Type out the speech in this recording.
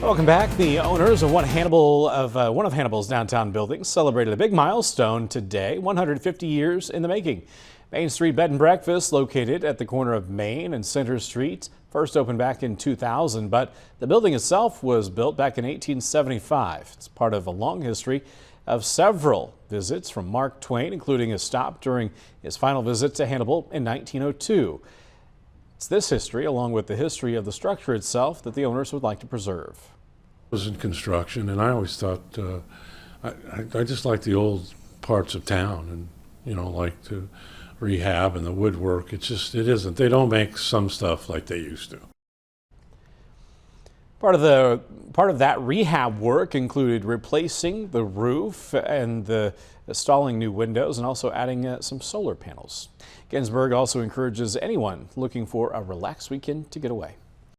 Welcome back. The owners of one of Hannibal's downtown buildings celebrated a big milestone today, 150 years in the making. Main Street Bed and Breakfast, located at the corner of Main and Center Streets, first opened back in 2000, but the building itself was built back in 1875. It's part of a long history of several visits from Mark Twain, including a stop during his final visit to Hannibal in 1902. It's this history, along with the history of the structure itself, that the owners would like to preserve. I was in construction, and I always thought I just like the old parts of town, and like to rehab and the woodwork. It isn't. They don't make some stuff like they used to. Part of that rehab work included replacing the roof and installing new windows and also adding some solar panels. Ginsburg also encourages anyone looking for a relaxed weekend to get away.